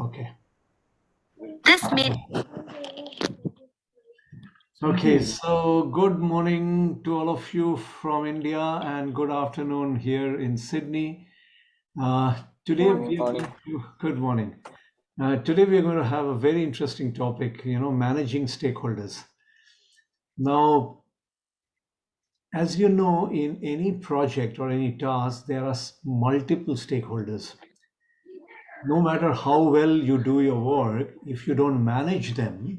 Okay. This meeting. Okay, so good morning to all of you from India and good afternoon here in Sydney. Today Morning. we are going to, good morning. Today we are going to have a very interesting topic, managing stakeholders. Now, as you know, in any project or any task, there are multiple stakeholders. No matter how well you do your work, if you don't manage them,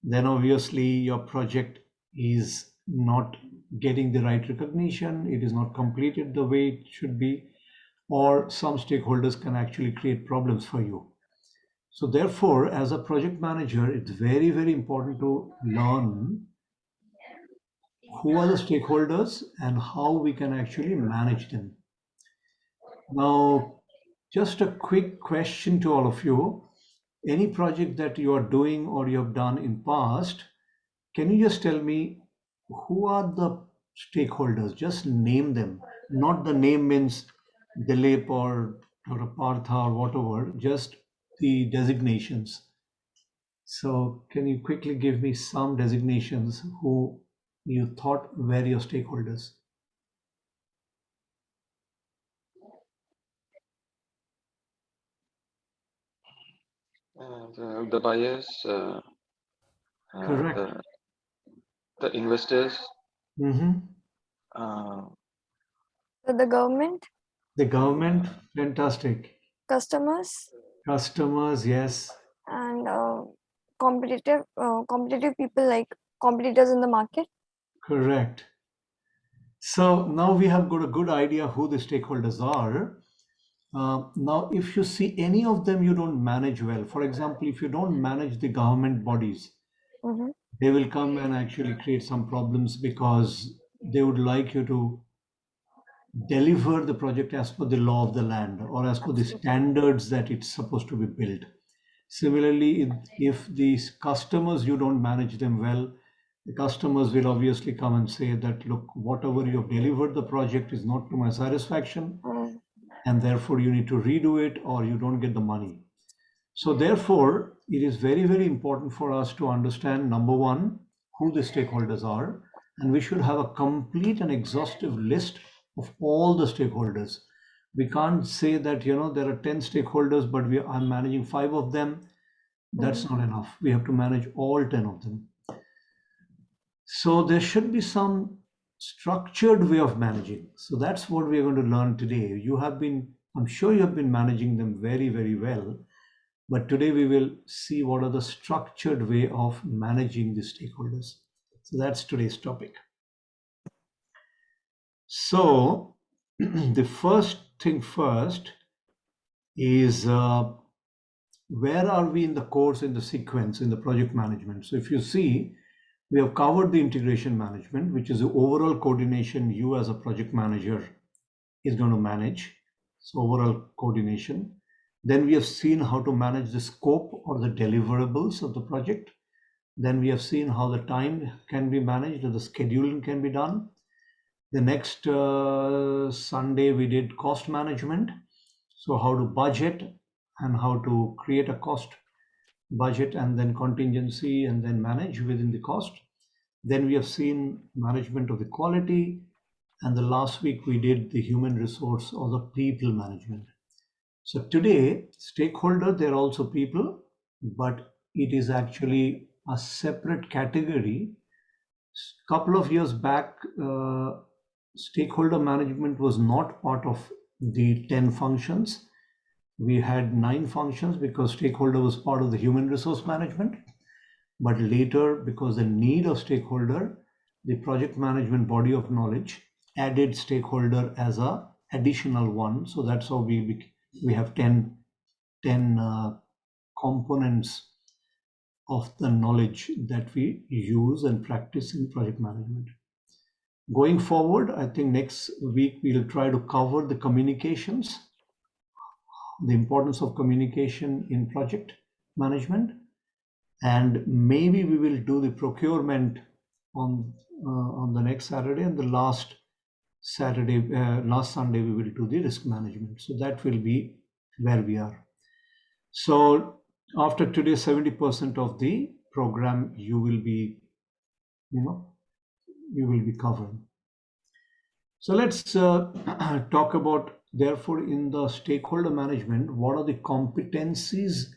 then obviously your project is not getting the right recognition, it is not completed the way it should be, or some stakeholders can actually create problems for you. So therefore, as a project manager, it's very, very important to learn who are the stakeholders and how we can actually manage them. Now, just a quick question to all of you. Any project that you are doing or you have done in past, can you just tell me who are the stakeholders? Just name them. Not the name means Dilip or Partha or whatever, just the designations. So can you quickly give me some designations who you thought were your stakeholders? The buyers, Correct. the investors, Mm-hmm. The government, The government, fantastic. customers, Customers, yes, and competitive people like competitors in the market. correct. So now we have got a good idea who the stakeholders are. Now, if you see any of them you don't manage well, for example, if you don't manage the government bodies, Mhm. they will come and actually create some problems because they would like you to deliver the project as per the law of the land or as per the standards that it's supposed to be built. Similarly, if these customers, you don't manage them well, the customers will obviously come and say that, look, whatever you have delivered the project is not to my satisfaction, and therefore you need to redo it or you don't get the money. So therefore, it is very, very important for us to understand, number one, who the stakeholders are, and we should have a complete and exhaustive list of all the stakeholders. We can't say that, there are 10 stakeholders, but I'm managing 5 of them. That's not enough. We have to manage all 10 of them. So there should be some structured way of managing. So that's what we are going to learn today. I'm sure you have been managing them very, very well. But today we will see what are the structured way of managing the stakeholders. So that's today's topic. So the first thing first is where are we in the course, in the sequence, in the project management. So if you see, we have covered the integration management, which is the overall coordination you as a project manager is going to manage. So overall coordination. Then we have seen how to manage the scope or the deliverables of the project. Then we have seen how the time can be managed, or the scheduling can be done. The next Sunday we did cost management. So how to budget and how to create a cost budget and then contingency and then manage within the cost. Then we have seen management of the quality. And the last week we did the human resource or the people management. So today, stakeholder, they're also people, but it is actually a separate category. Couple of years back, stakeholder management was not part of the 10 functions. We had 9 functions because stakeholder was part of the human resource management. But later, because the need of stakeholder, the project management body of knowledge added stakeholder as a additional one. So that's how we have 10 components of the knowledge that we use and practice in project management. Going forward, I think next week we'll try to cover the communications, the importance of communication in project management, and maybe we will do the procurement on the next Saturday, and the last Sunday we will do the risk management. So that will be where we are. So After today, 70% of the program you will be covered. So let's talk about, therefore, in the stakeholder management, what are the competencies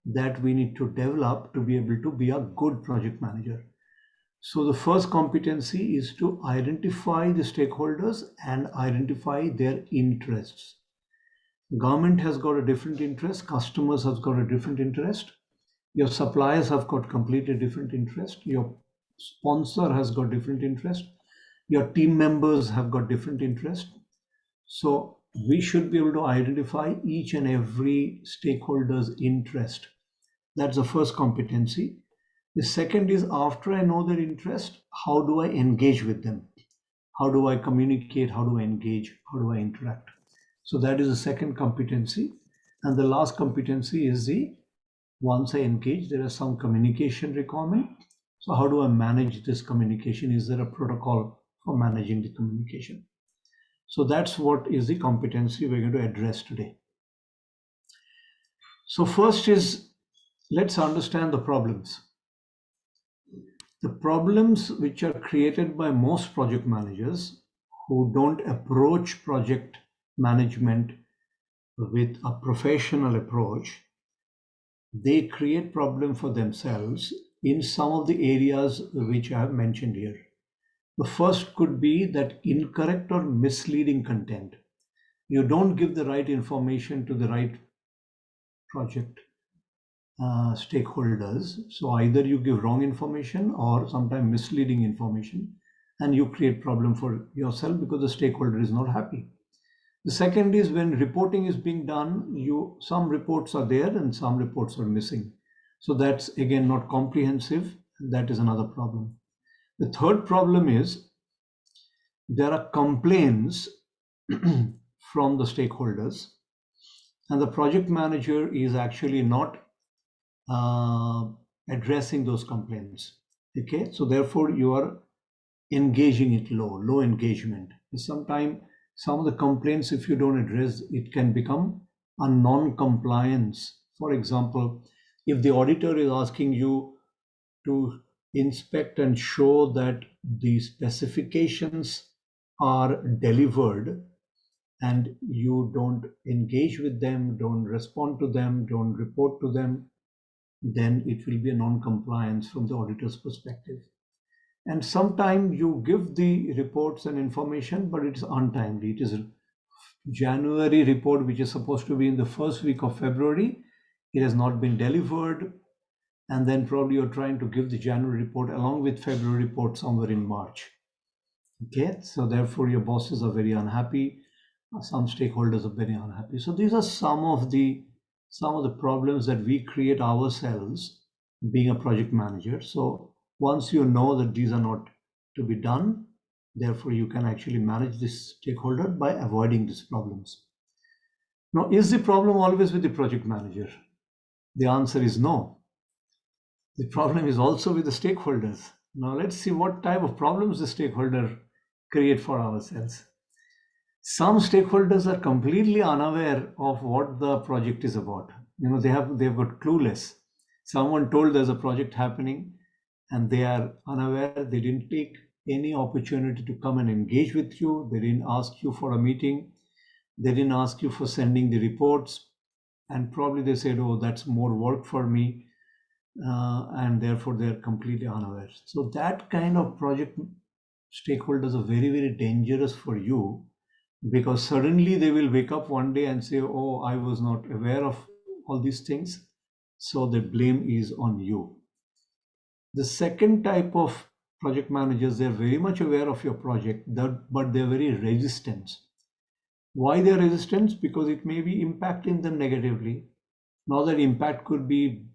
that we need to develop to be able to be a good project manager. So the first competency is to identify the stakeholders and identify their interests. Government has got a different interest, customers have got a different interest, your suppliers have got completely different interest, your sponsor has got different interest, your team members have got different interest. So we should be able to identify each and every stakeholder's interest. That's the first competency. The second is, after I know their interest, how do I engage with them? How do I communicate? How do I engage? How do I interact? So that is the second competency. And the last competency is once I engage, there is some communication requirement. So how do I manage this communication? Is there a protocol for managing the communication? So that's what is the competency we're going to address today. So first is, let's understand the problems. The problems which are created by most project managers who don't approach project management with a professional approach, they create problem for themselves in some of the areas which I have mentioned here. The first could be that incorrect or misleading content. You don't give the right information to the right project stakeholders. So either you give wrong information or sometimes misleading information, and you create problem for yourself because the stakeholder is not happy. The second is, when reporting is being done, some reports are there and some reports are missing. So that's again not comprehensive. That is another problem. The third problem is, there are complaints from the stakeholders, and the project manager is actually not addressing those complaints. Okay, so therefore you are engaging it low engagement. Sometimes some of the complaints, if you don't address, it can become a non-compliance. For example, if the auditor is asking you to inspect and show that the specifications are delivered, and you don't engage with them, don't respond to them, don't report to them, then it will be a non-compliance from the auditor's perspective. And sometimes you give the reports and information, but it's untimely. It is a January report which is supposed to be in the first week of February. It has not been delivered. And then probably you're trying to give the January report along with February report somewhere in March. Okay, so therefore your bosses are very unhappy. Some stakeholders are very unhappy. So these are some of the problems that we create ourselves being a project manager. So once you know that these are not to be done, therefore you can actually manage this stakeholder by avoiding these problems. Now, is the problem always with the project manager? The answer is no. The problem is also with the stakeholders. Now let's see what type of problems the stakeholder create for ourselves. Some stakeholders are completely unaware of what the project is about. They've got clueless. Someone told there's a project happening and they are unaware. They didn't take any opportunity to come and engage with you. They didn't ask you for a meeting. They didn't ask you for sending the reports. And probably they said, oh, that's more work for me. And therefore they're completely unaware. So that kind of project stakeholders are very, very dangerous for you, because suddenly they will wake up one day and say, oh, I was not aware of all these things. So the blame is on you. The second type of project managers, they're very much aware of your project, but they're very resistant. Why they're resistant? Because it may be impacting them negatively. Now that impact could be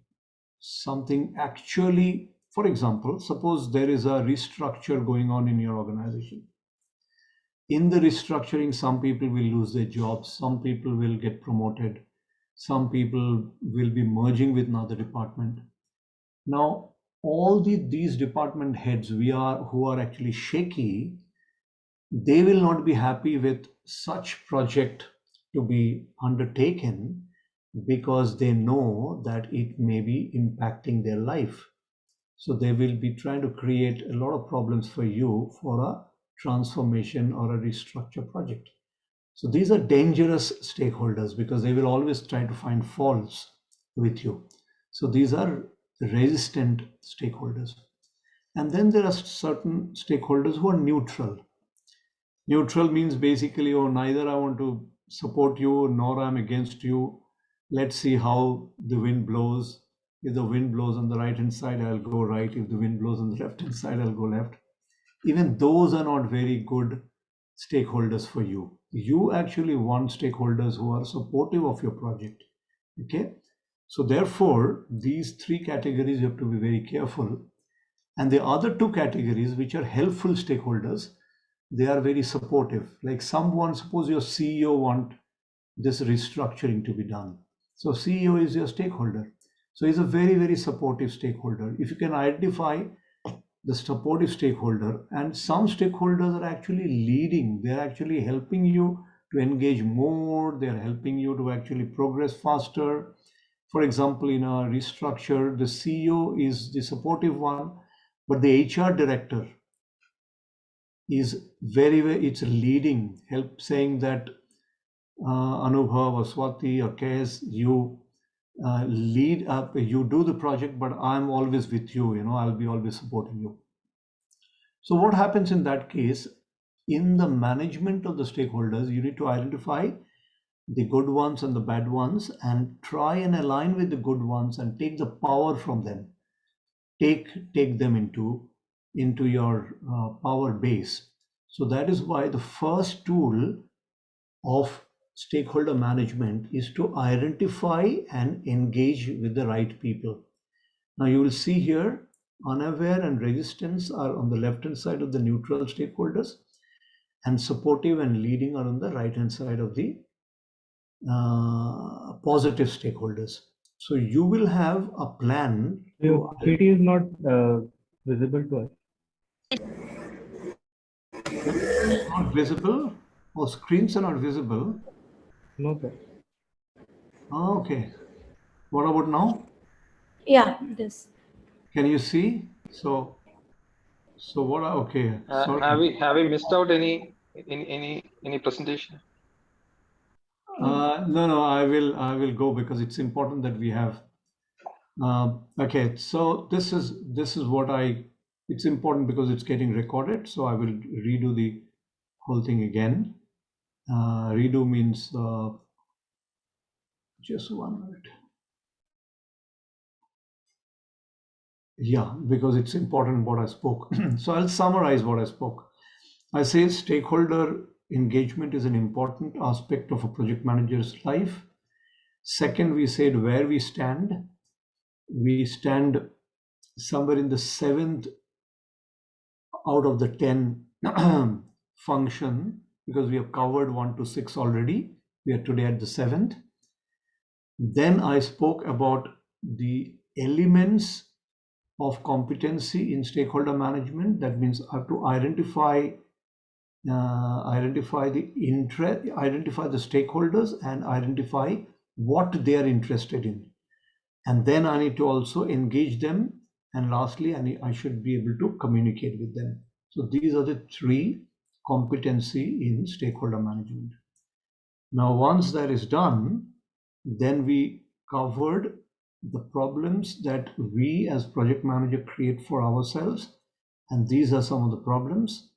something actually, for example, suppose there is a restructure going on in your organization. In the restructuring, some people will lose their jobs, some people will get promoted, some people will be merging with another department. Now, all these department heads who are actually shaky, they will not be happy with such project to be undertaken, because they know that it may be impacting their life. So they will be trying to create a lot of problems for you for a transformation or a restructure project. So these are dangerous stakeholders because they will always try to find faults with you. So these are resistant stakeholders. And then there are certain stakeholders who are neutral. Neutral means basically, oh, neither I want to support you nor I'm against you. Let's see how the wind blows. If the wind blows on the right hand side, I'll go right. If the wind blows on the left hand side, I'll go left. Even those are not very good stakeholders for you. You actually want stakeholders who are supportive of your project. Okay. So therefore, these three categories you have to be very careful. And the other two categories, which are helpful stakeholders, they are very supportive. Like someone, suppose your CEO want this restructuring to be done. So CEO is your stakeholder. So he's a very, very supportive stakeholder. If you can identify the supportive stakeholder, and some stakeholders are actually leading, they're actually helping you to engage more, they're helping you to actually progress faster. For example, in a restructure, the CEO is the supportive one, but the HR director is it's leading, help saying that Anubhav or Swati or Kes, you lead up, you do the project, but I'm always with you, I'll be always supporting you. So what happens in that case, in the management of the stakeholders, you need to identify the good ones and the bad ones and try and align with the good ones and take the power from them. Take them into your power base. So that is why the first tool of stakeholder management is to identify and engage with the right people. Now you will see here, unaware and resistance are on the left-hand side of the neutral stakeholders, and supportive and leading are on the right-hand side of the positive stakeholders. So you will have a plan. Your PT is not visible to us. Not visible, or screens are not visible. No, sir. Oh, okay. What about now? Yeah, this. Can you see? So what? Okay. Sorry. Have we missed out any presentation? No. I will go because it's important that we have. Okay. So this is what it's important because it's getting recorded. So I will redo the whole thing again. Redo means just 1 minute. Yeah, because it's important what I spoke. So I'll summarize what I spoke. I say stakeholder engagement is an important aspect of a project manager's life. Second, we said where we stand. We stand somewhere in the 7th out of the 10 function because we have covered 1 to 6 already. We are today at the 7th. Then I spoke about the elements of competency in stakeholder management. That means I have to identify the stakeholders and identify what they are interested in, and then I need to also engage them, and lastly I should be able to communicate with them. So these are the 3 competency in stakeholder management. Now once that is done, then we covered the problems that we as project manager create for ourselves, and these are some of the problems.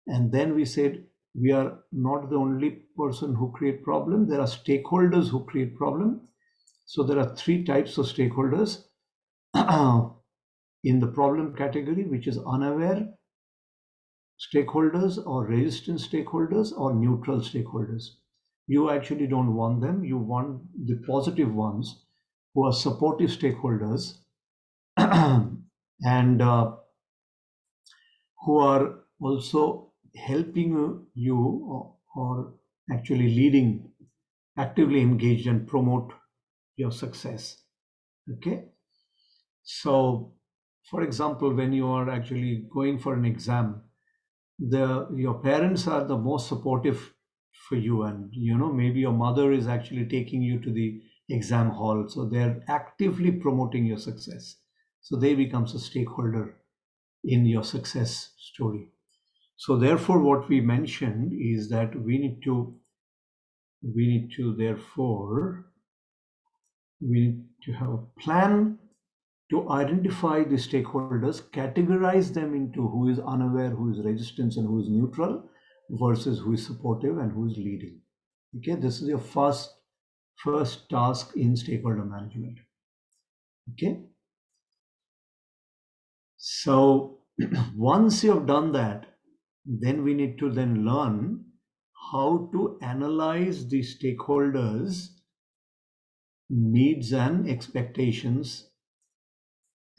And then we said we are not the only person who create problem. There are stakeholders who create problem. So there are 3 types of stakeholders in the problem category, which is unaware stakeholders or resistant stakeholders or neutral stakeholders. You actually don't want them. You want the positive ones who are supportive stakeholders and who are also helping you or actually leading, actively engaged and promote your success. Okay. So for example, when you are actually going for an exam, your parents are the most supportive for you, and maybe your mother is actually taking you to the exam hall. So they're actively promoting your success. So they becomes a stakeholder in your success story. So therefore, what we mentioned is that we need to have a plan to identify the stakeholders, categorize them into who is unaware, who is resistant, and who is neutral, versus who is supportive and who is leading. Okay, this is your first task in stakeholder management. Okay, so once you have done that, then we need to then learn how to analyze the stakeholders' needs and expectations,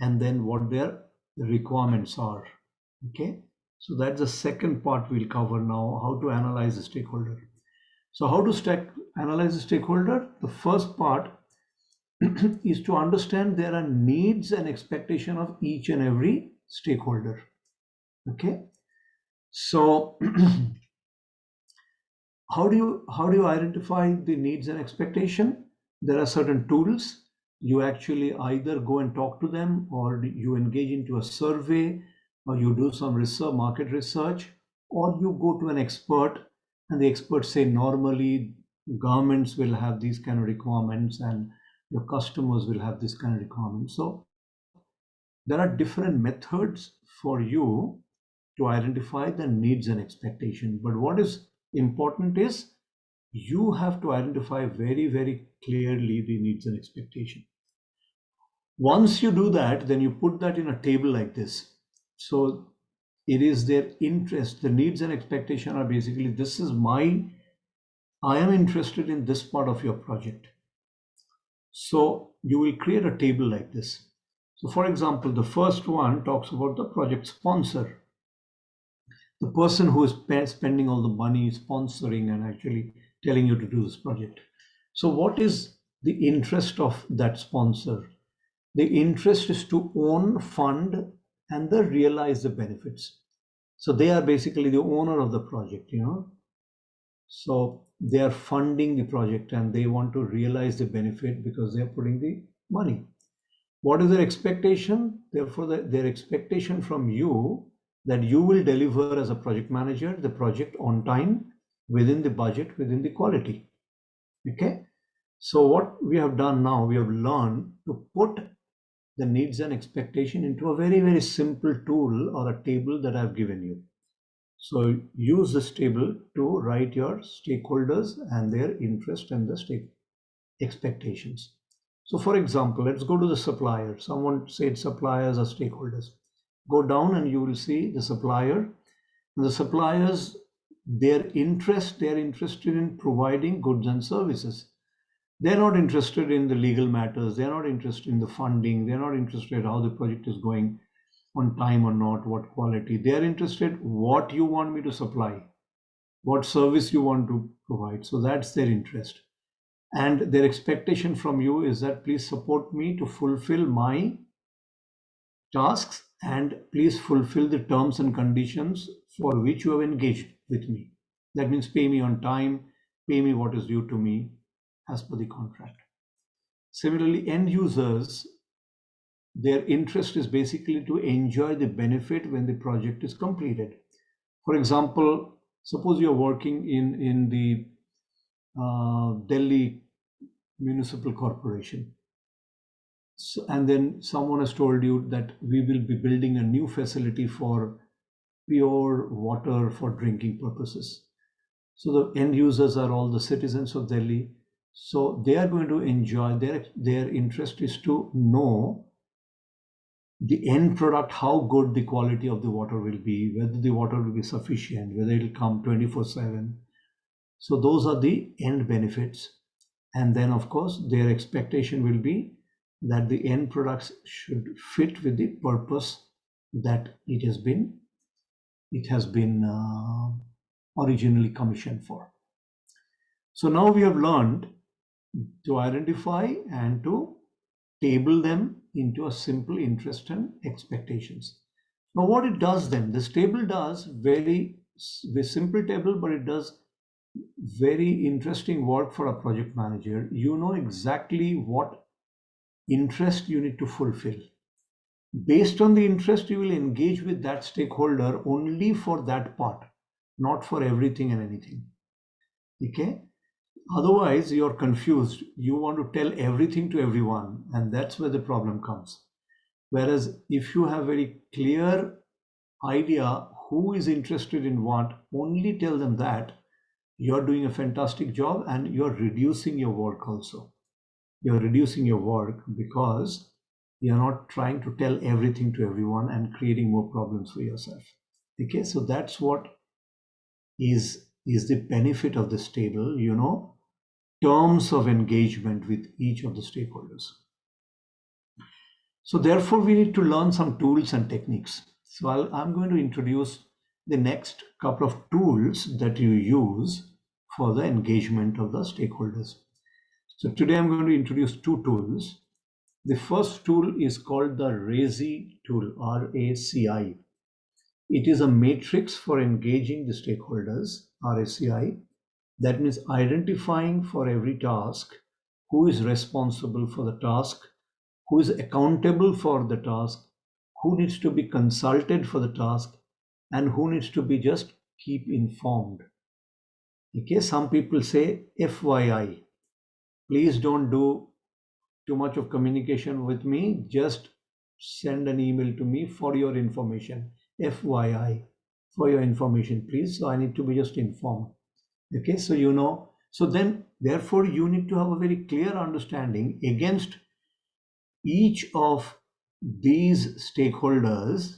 and then what their requirements are. Okay, so that's the second part we'll cover now, how to analyze the stakeholder. So how to analyze the stakeholder? The first part is to understand there are needs and expectation of each and every stakeholder. Okay, so how do you identify the needs and expectation? There are certain tools. You actually either go and talk to them, or you engage into a survey, or you do some research, market research, or you go to an expert, and the experts say normally governments will have these kind of requirements and your customers will have this kind of requirements. So there are different methods for you to identify the needs and expectation. But what is important is you have to identify very, very clearly the needs and expectation. Once you do that, then you put that in a table like this. So it is their interest, the needs and expectation are basically, I am interested in this part of your project. So you will create a table like this. So for example, the first one talks about the project sponsor. The person who is spending all the money, sponsoring and actually telling you to do this project. So what is the interest of that sponsor? The interest is to own, fund, and then realize the benefits. So they are basically the owner of the project, So they are funding the project and they want to realize the benefit because they are putting the money. What is their expectation? Therefore, their expectation from you that you will deliver as a project manager the project on time, within the budget, within the quality. Okay. So what we have done now, we have learned to put the needs and expectation into a very, very simple tool or a table that I've given you. So use this table to write your stakeholders and their interest and the expectations. So for example, let's go to the supplier. Someone said suppliers are stakeholders. Go down and you will see the supplier. The suppliers, they're interested in providing goods and services. They're not interested in the legal matters. They're not interested in the funding. They're not interested in how the project is going on time or not, what quality. They're interested what you want me to supply, what service you want to provide. So that's their interest. And their expectation from you is that please support me to fulfill my tasks and please fulfill the terms and conditions for which you have engaged with me. That means pay me on time, pay me what is due to me as per the contract. Similarly, end users, their interest is basically to enjoy the benefit when the project is completed. For example, suppose you're working in the Delhi Municipal Corporation. So, and then someone has told you that we will be building a new facility for pure water for drinking purposes. So the end users are all the citizens of Delhi. So they are going to enjoy, their interest is to know the end product, how good the quality of the water will be, whether the water will be sufficient, whether it will come 24/7. So those are the end benefits. And then of course, their expectation will be that the end products should fit with the purpose that it has been originally commissioned for. So now we have learned to identify and to table them into a simple interest and expectations. Now what it does then, this table does very simple table, but it does very interesting work for a project manager. You know exactly what interest you need to fulfill. Based on the interest, you will engage with that stakeholder only for that part, not for everything and anything. Okay? Otherwise, you're confused. You want to tell everything to everyone, and that's where the problem comes. Whereas if you have very clear idea who is interested in what, only tell them that, you're doing a fantastic job and you're reducing your work also. You're reducing your work because you're not trying to tell everything to everyone and creating more problems for yourself. Okay, so that's what is the benefit of this table, terms of engagement with each of the stakeholders. So therefore, we need to learn some tools and techniques. So I'm going to introduce the next couple of tools that you use for the engagement of the stakeholders. So today I'm going to introduce two tools. The first tool is called the RACI tool, RACI. It is a matrix for engaging the stakeholders, RACI. That means identifying for every task who is responsible for the task, who is accountable for the task, who needs to be consulted for the task, and who needs to be just keep informed. Okay, some people say FYI, please don't do too much of communication with me, just send an email to me for your information. FYI, for your information, please. So I need to be just informed. Okay, so so then therefore you need to have a very clear understanding against each of these stakeholders.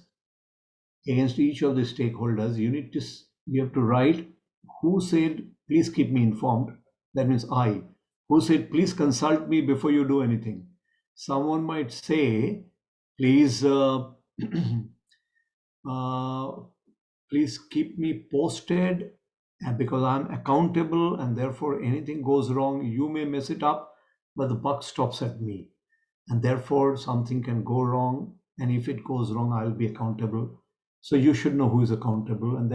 Against each of the stakeholders, you have to write who said, please keep me informed. That means I. Who said, please consult me before you do anything. Someone might say, please, please keep me posted, and because I'm accountable and therefore anything goes wrong, you may mess it up, but the buck stops at me. And therefore something can go wrong. And if it goes wrong, I'll be accountable. So you should know who is accountable, and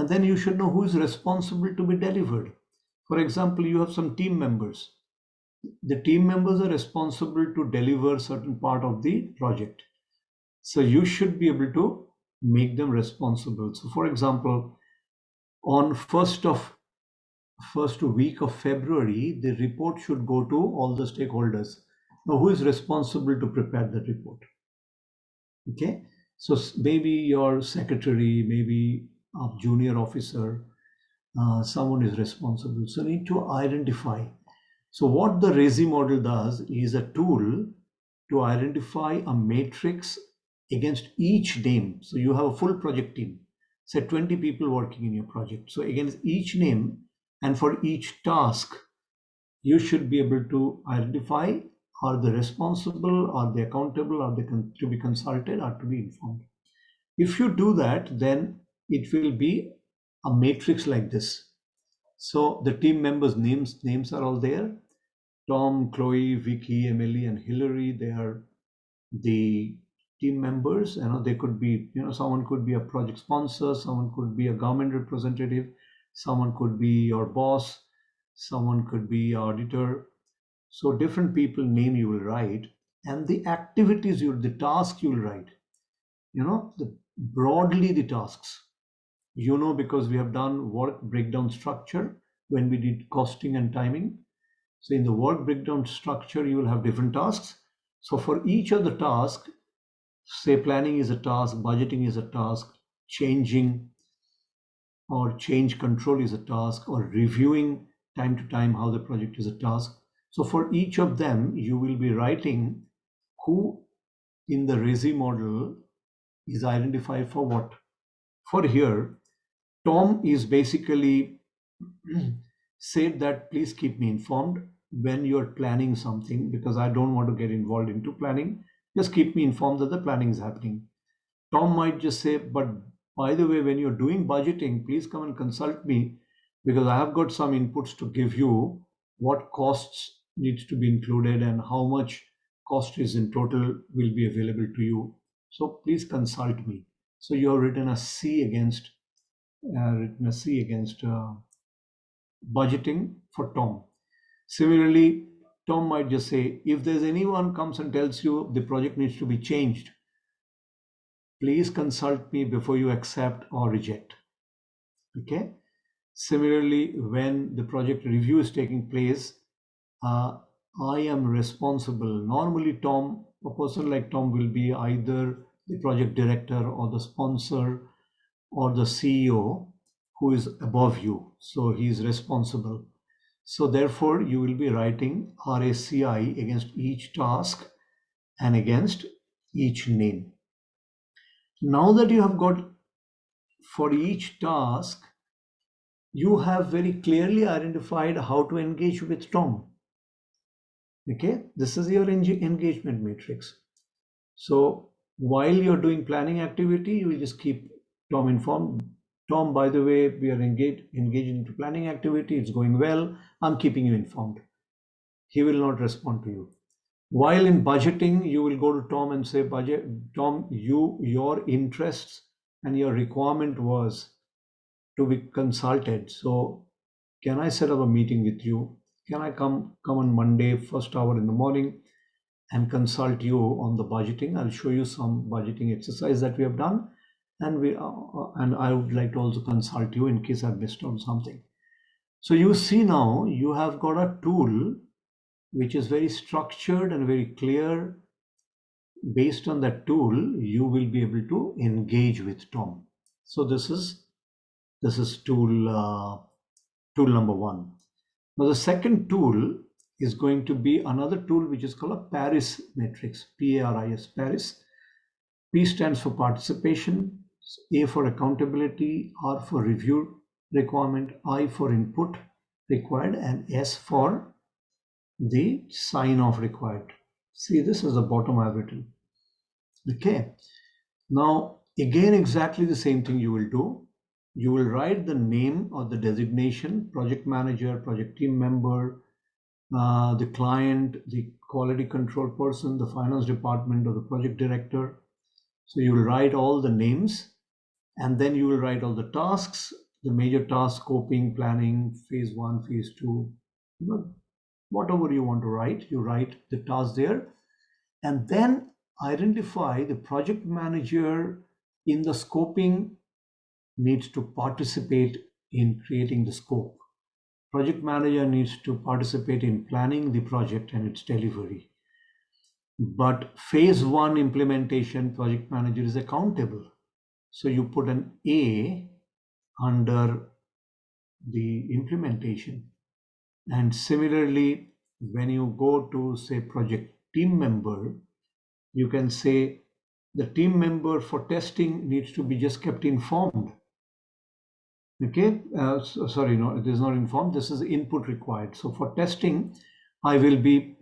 then you should know who is responsible to be delivered. For example, you have some team members. The team members are responsible to deliver certain part of the project. So you should be able to make them responsible. So for example, on first week of February, the report should go to all the stakeholders. Now, who is responsible to prepare that report? Okay, so maybe your secretary, maybe a junior officer, someone is responsible. So need to identify. So what the RACI model does is a tool to identify a matrix against each name. So you have a full project team, say 20 people working in your project. So against each name and for each task, you should be able to identify, are they responsible, are they accountable, are they to be consulted, or to be informed. If you do that, then it will be a matrix like this. So the team members' names are all there. Tom, Chloe, Vicky, Emily, and Hillary, they are the team members. They could be, someone could be a project sponsor, someone could be a government representative, someone could be your boss, someone could be auditor. So different people name you will write, and the activities the tasks you will write, broadly the tasks, because we have done work breakdown structure when we did costing and timing. So in the work breakdown structure, you will have different tasks. So for each of the tasks, say planning is a task, budgeting is a task, changing or change control is a task, or reviewing time to time how the project is a task. So for each of them, you will be writing who in the RACI model is identified for what. For here, Tom is basically said that please keep me informed when you're planning something, because I don't want to get involved into planning. Just keep me informed that the planning is happening. Tom might just say, but by the way, when you're doing budgeting, please come and consult me, because I have got some inputs to give you, what costs needs to be included and how much cost is in total will be available to you. So please consult me. So you have written a C against budgeting for Tom. Similarly, Tom might just say, if there's anyone comes and tells you the project needs to be changed, please consult me before you accept or reject. Okay. Similarly, when the project review is taking place, I am responsible. Normally, Tom, a person like Tom will be either the project director or the sponsor or the CEO who is above you. So he's responsible. So therefore, you will be writing RACI against each task and against each name. Now that you have got for each task, you have very clearly identified how to engage with Tom. Okay, this is your engagement matrix. So while you're doing planning activity, you will just keep Tom informed. Tom, by the way, we are engaged into planning activity. It's going well. I'm keeping you informed. He will not respond to you. While in budgeting, you will go to Tom and say, Tom, your interests and your requirement was to be consulted. So can I set up a meeting with you? Can I come on Monday, first hour in the morning, and consult you on the budgeting? I'll show you some budgeting exercise that we have done, and I would like to also consult you in case I've missed on something. So you see now you have got a tool which is very structured and very clear. Based on that tool, you will be able to engage with Tom. So this is tool number one. Now the second tool is going to be another tool which is called a Paris matrix, PARIS, Paris. P stands for participation, A for accountability, R for review requirement, I for input required, and S for the sign off required. See, this is the bottom I've written. Okay. Now, again, exactly the same thing you will do. You will write the name or the designation, project manager, project team member, the client, the quality control person, the finance department, or the project director. So you will write all the names, and then you will write all the tasks, the major task, scoping, planning, phase 1, phase 2, whatever you want to write, you write the task there, and then identify the project manager in the scoping needs to participate in creating the scope. Project manager needs to participate in planning the project and its delivery. But phase 1 implementation, project manager is accountable. So you put an A under the implementation. And similarly, when you go to say project team member, you can say the team member for testing needs to be just kept informed. Okay, sorry, no, it is not informed. This is input required. So for testing, I will be,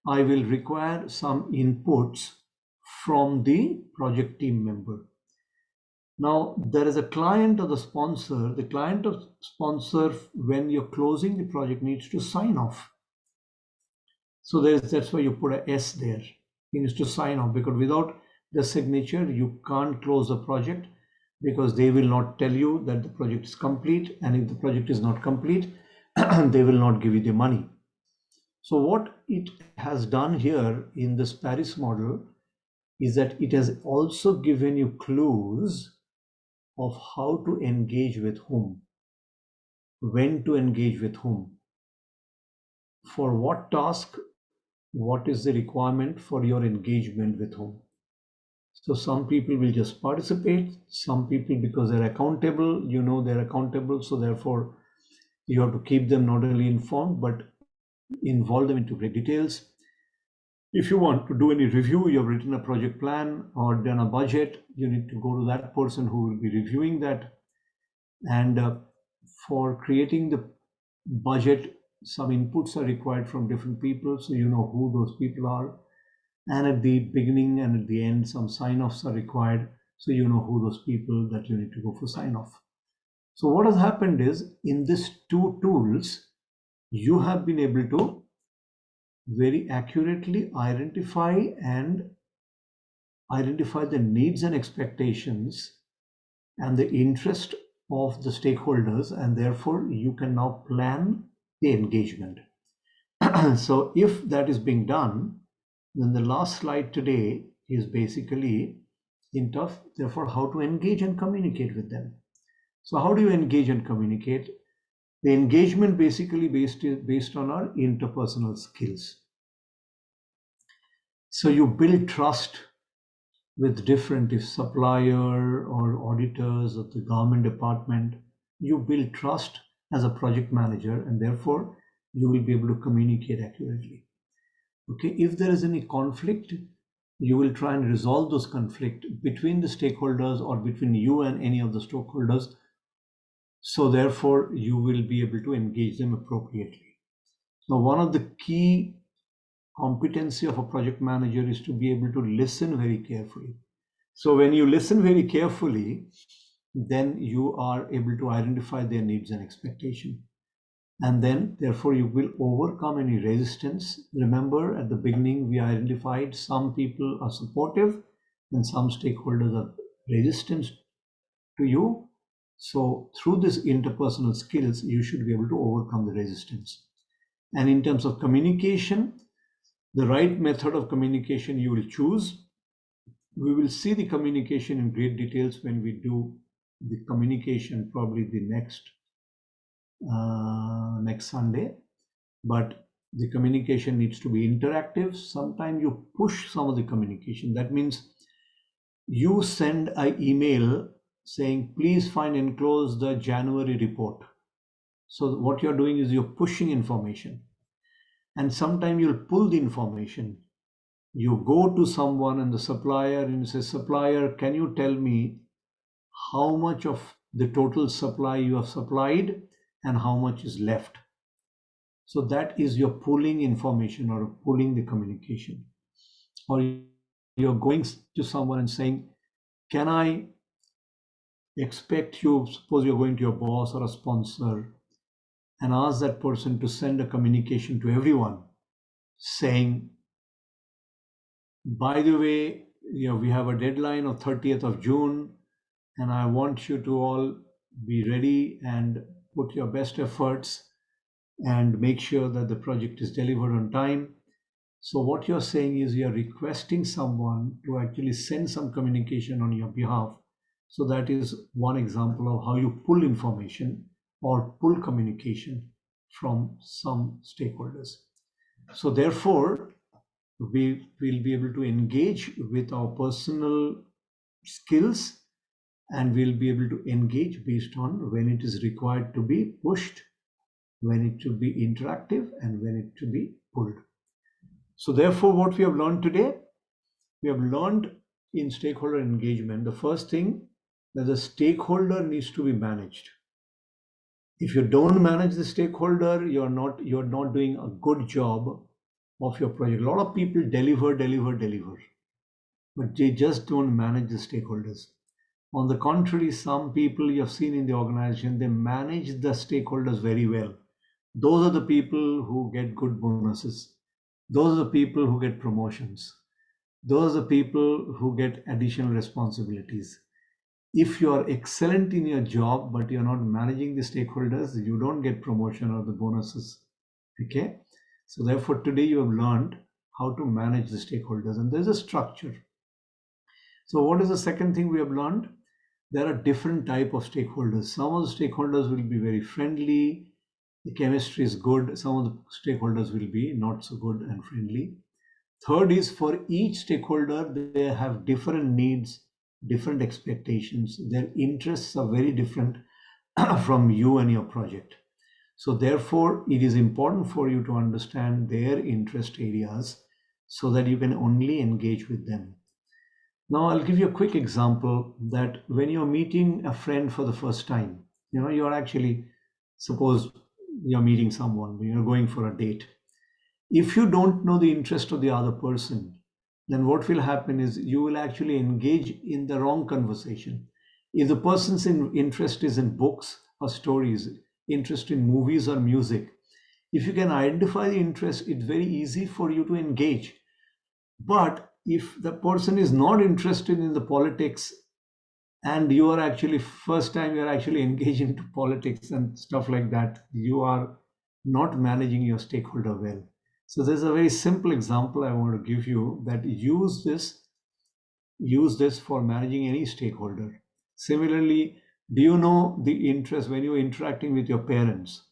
I will require some inputs from the project team member. Now there is a client or the sponsor. The client or sponsor, when you're closing the project, needs to sign off. So that's why you put a S there. He needs to sign off, because without the signature, you can't close the project, because they will not tell you that the project is complete. And if the project is not complete, they will not give you the money. So what it has done here in this Paris model is that it has also given you clues of how to engage with whom, when to engage with whom, for what task, what is the requirement for your engagement with whom. So some people will just participate, some people, because they're accountable, they're accountable, so therefore you have to keep them not only informed but involve them into great details. If you want to do any review, you've written a project plan or done a budget, you need to go to that person who will be reviewing that. And for creating the budget, some inputs are required from different people, so you know who those people are. And at the beginning and at the end, some sign-offs are required, so you know who those people that you need to go for sign-off. So what has happened is, in these two tools, you have been able to very accurately identify the needs and expectations and the interest of the stakeholders, and therefore you can now plan the engagement. So if that is being done, then the last slide today is basically therefore how to engage and communicate with them. So how do you engage and communicate? The engagement basically based on our interpersonal skills. So you build trust with different, if supplier or auditors of the government department, you build trust as a project manager, and therefore you will be able to communicate accurately. Okay, if there is any conflict, you will try and resolve those conflict between the stakeholders or between you and any of the stakeholders. So therefore you will be able to engage them appropriately. Now, one of the key competency of a project manager is to be able to listen very carefully. So when you listen very carefully, then you are able to identify their needs and expectation. And then therefore you will overcome any resistance. Remember, at the beginning we identified some people are supportive and some stakeholders are resistant to you. So through this interpersonal skills, you should be able to overcome the resistance. And in terms of communication, the right method of communication you will choose. We will see the communication in great details when we do the communication, probably the next Sunday. But the communication needs to be interactive. Sometimes you push some of the communication. That means you send an email saying, please find enclosed the January report. So what you're doing is you're pushing information. And sometimes you'll pull the information. You go to someone and the supplier and say, supplier, can you tell me how much of the total supply you have supplied and how much is left? So that is your pulling information or pulling the communication. Or you're going to someone and saying, can I expect you, suppose you're going to your boss or a sponsor, and ask that person to send a communication to everyone saying, by the way, we have a deadline of 30th of June, and I want you to all be ready and put your best efforts and make sure that the project is delivered on time. So what you're saying is you're requesting someone to actually send some communication on your behalf. So that is one example of how you pull information or pull communication from some stakeholders. So therefore, we will be able to engage with our personal skills, and we'll be able to engage based on when it is required to be pushed, when it to be interactive, and when it to be pulled. So therefore, what we have learned today, we have learned in stakeholder engagement, the first thing, that the stakeholder needs to be managed. If you don't manage the stakeholder, you're not doing a good job of your project. A lot of people deliver, but they just don't manage the stakeholders. On the contrary, some people you have seen in the organization, they manage the stakeholders very well. Those are the people who get good bonuses. Those are the people who get promotions. Those are the people who get additional responsibilities. If you are excellent in your job, but you're not managing the stakeholders, you don't get promotion or the bonuses. Okay? So therefore, today you have learned how to manage the stakeholders, and there's a structure. So what is the second thing we have learned? There are different type of stakeholders. Some of the stakeholders will be very friendly. The chemistry is good. Some of the stakeholders will be not so good and friendly. Third is, for each stakeholder, they have different needs, different expectations. Their interests are very different from you and your project. So therefore, it is important for you to understand their interest areas so that you can only engage with them. Now, I'll give you a quick example that when you're meeting a friend for the first time, you're actually, suppose you're meeting someone, you're going for a date. If you don't know the interest of the other person, then what will happen is you will actually engage in the wrong conversation. If the person's interest is in books or stories, interest in movies or music, if you can identify the interest, it's very easy for you to engage. But if the person is not interested in the politics and you are actually first time you're actually engaged into politics and stuff like that, you are not managing your stakeholder well. So there's a very simple example I want to give you that use this for managing any stakeholder. Similarly, do you know the interest when you're interacting with your parents?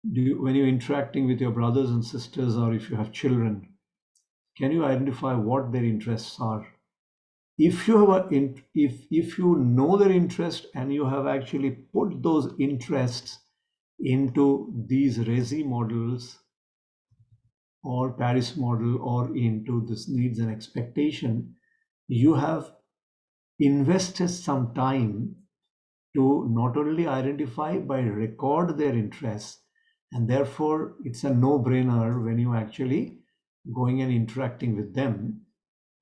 When you're interacting with your brothers and sisters, or if you have children, can you identify what their interests are? If you have if you know their interest and you have actually put those interests into these RESI models or Paris model or into this needs and expectation, you have invested some time to not only identify but record their interests, and therefore it's a no-brainer when you actually going and interacting with them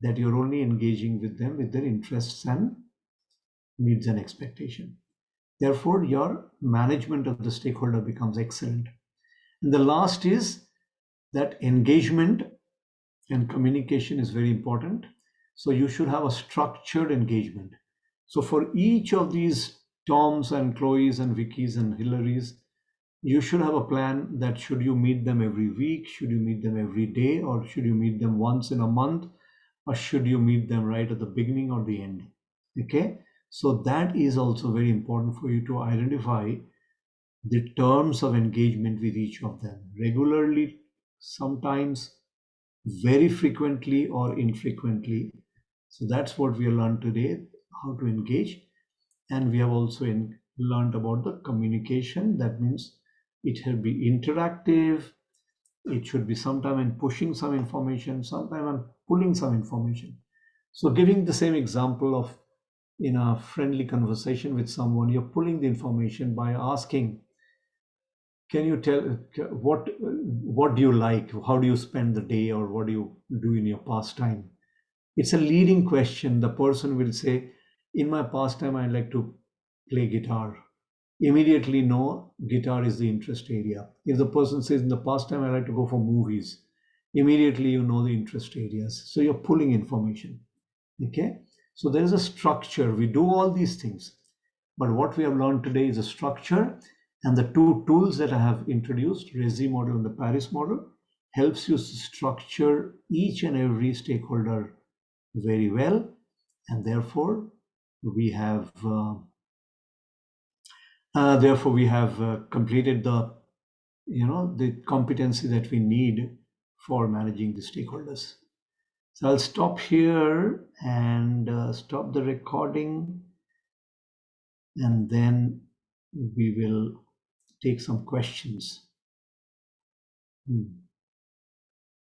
that you're only engaging with them with their interests and needs and expectation. Therefore, your management of the stakeholder becomes excellent. And the last is that engagement and communication is very important. So you should have a structured engagement. So for each of these Toms and Chloes and Vickies and Hillarys, you should have a plan that should you meet them every week, should you meet them every day, or should you meet them once in a month, or should you meet them right at the beginning or the end? Okay, so that is also very important for you to identify the terms of engagement with each of them regularly, sometimes very frequently or infrequently. So that's what we have learned today, how to engage. And we have also learned about the communication. That means it should be interactive. It should be sometime in pushing some information, sometime in pulling some information. So giving the same example of in a friendly conversation with someone, you're pulling the information by asking, can you tell what do you like? How do you spend the day, or what do you do in your pastime? It's a leading question. The person will say, in my pastime, I like to play guitar. Immediately know guitar is the interest area. If the person says, in the pastime, I like to go for movies, immediately you know the interest areas. So you're pulling information. Okay. So there is a structure. We do all these things. But what we have learned today is a structure, and the two tools that I have introduced, RESI model and the Paris model, helps you structure each and every stakeholder very well, and therefore we have completed the the competency that we need for managing the stakeholders. So I'll stop here and stop the recording, and then we will take some questions.